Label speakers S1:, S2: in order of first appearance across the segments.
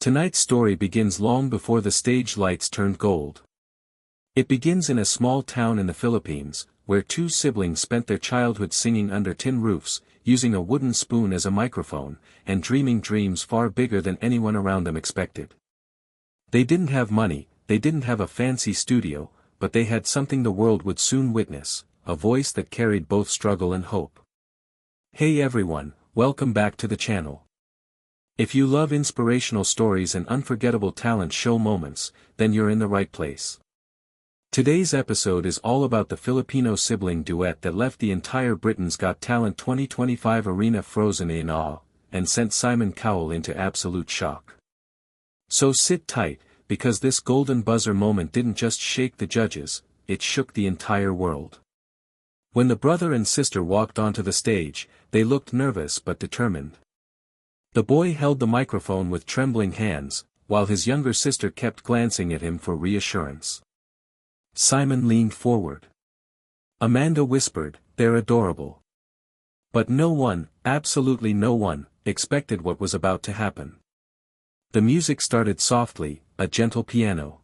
S1: Tonight's story begins long before the stage lights turned gold. It begins in a small town in the Philippines, where two siblings spent their childhood singing under tin roofs, using a wooden spoon as a microphone, and dreaming dreams far bigger than anyone around them expected. They didn't have money, they didn't have a fancy studio, but they had something the world would soon witness, a voice that carried both struggle and hope. Hey everyone, welcome back to the channel. If you love inspirational stories and unforgettable talent show moments, then you're in the right place. Today's episode is all about the Filipino sibling duet that left the entire Britain's Got Talent 2025 arena frozen in awe, and sent Simon Cowell into absolute shock. So sit tight, because this golden buzzer moment didn't just shake the judges, it shook the entire world. When the brother and sister walked onto the stage, they looked nervous but determined. The boy held the microphone with trembling hands, while his younger sister kept glancing at him for reassurance. Simon leaned forward. Amanda whispered, "They're adorable." But no one, absolutely no one, expected what was about to happen. The music started softly, a gentle piano.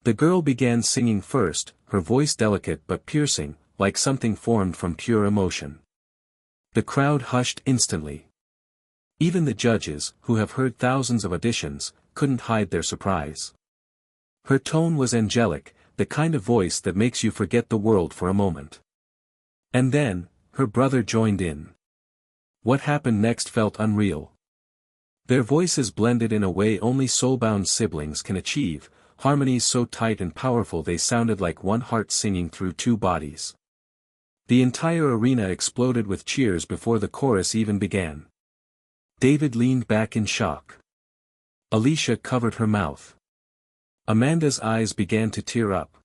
S1: The girl began singing first, her voice delicate but piercing, like something formed from pure emotion. The crowd hushed instantly. Even the judges, who have heard thousands of auditions, couldn't hide their surprise. Her tone was angelic, the kind of voice that makes you forget the world for a moment. And then, her brother joined in. What happened next felt unreal. Their voices blended in a way only soul-bound siblings can achieve, harmonies so tight and powerful they sounded like one heart singing through two bodies. The entire arena exploded with cheers before the chorus even began. David leaned back in shock. Alesha covered her mouth. Amanda's eyes began to tear up.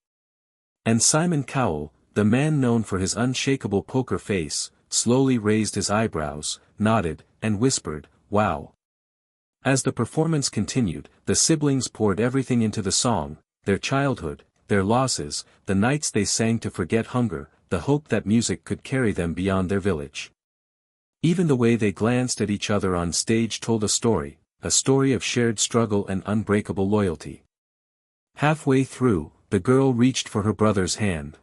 S1: And Simon Cowell, the man known for his unshakable poker face, slowly raised his eyebrows, nodded, and whispered, "Wow." As the performance continued, the siblings poured everything into the song, their childhood, their losses, the nights they sang to forget hunger, the hope that music could carry them beyond their village. Even the way they glanced at each other on stage told a story of shared struggle and unbreakable loyalty. Halfway through, the girl reached for her brother's hand.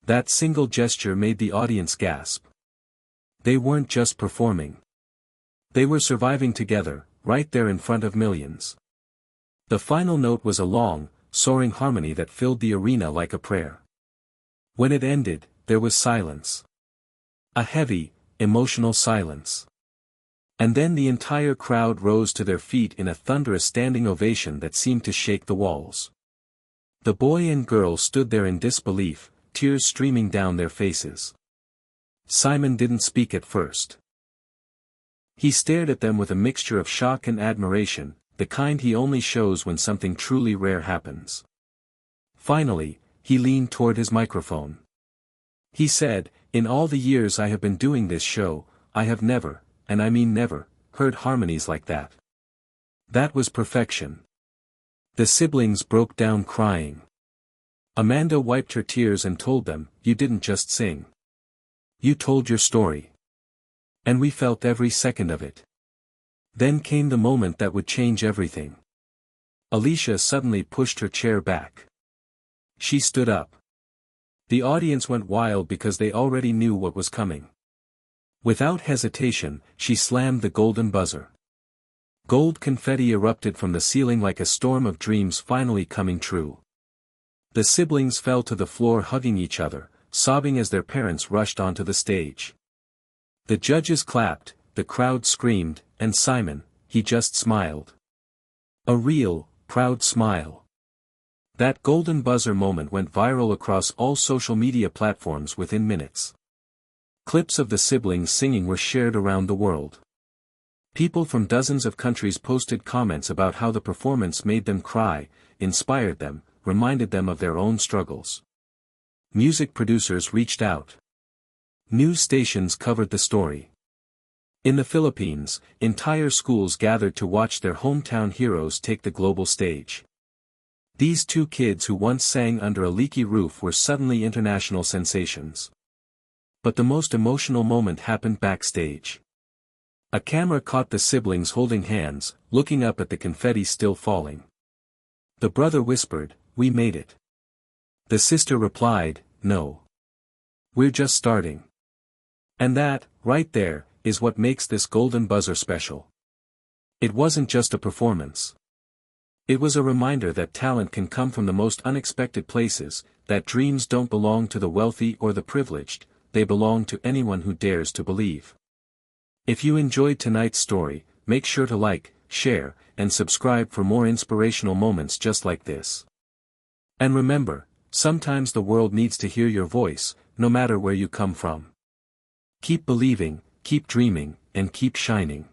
S1: That single gesture made the audience gasp. They weren't just performing. They were surviving together, right there in front of millions. The final note was a long, soaring harmony that filled the arena like a prayer. When it ended, there was silence. A heavy, emotional silence. And then the entire crowd rose to their feet in a thunderous standing ovation that seemed to shake the walls. The boy and girl stood there in disbelief, tears streaming down their faces. Simon didn't speak at first. He stared at them with a mixture of shock and admiration, the kind he only shows when something truly rare happens. Finally, he leaned toward his microphone. He said, "In all the years I have been doing this show, I have never, and I mean never, heard harmonies like that. That was perfection." The siblings broke down crying. Amanda wiped her tears and told them, "You didn't just sing. You told your story. And we felt every second of it." Then came the moment that would change everything. Alesha suddenly pushed her chair back. She stood up. The audience went wild because they already knew what was coming. Without hesitation, she slammed the golden buzzer. Gold confetti erupted from the ceiling like a storm of dreams finally coming true. The siblings fell to the floor hugging each other, sobbing as their parents rushed onto the stage. The judges clapped, the crowd screamed, and Simon, he just smiled. A real, proud smile. That golden buzzer moment went viral across all social media platforms within minutes. Clips of the siblings singing were shared around the world. People from dozens of countries posted comments about how the performance made them cry, inspired them, reminded them of their own struggles. Music producers reached out. News stations covered the story. In the Philippines, entire schools gathered to watch their hometown heroes take the global stage. These two kids who once sang under a leaky roof were suddenly international sensations. But the most emotional moment happened backstage. A camera caught the siblings holding hands, looking up at the confetti still falling. The brother whispered, "We made it." The sister replied, "No. We're just starting." And that, right there, is what makes this golden buzzer special. It wasn't just a performance. It was a reminder that talent can come from the most unexpected places, that dreams don't belong to the wealthy or the privileged, they belong to anyone who dares to believe. If you enjoyed tonight's story, make sure to like, share, and subscribe for more inspirational moments just like this. And remember, sometimes the world needs to hear your voice, no matter where you come from. Keep believing, keep dreaming, and keep shining.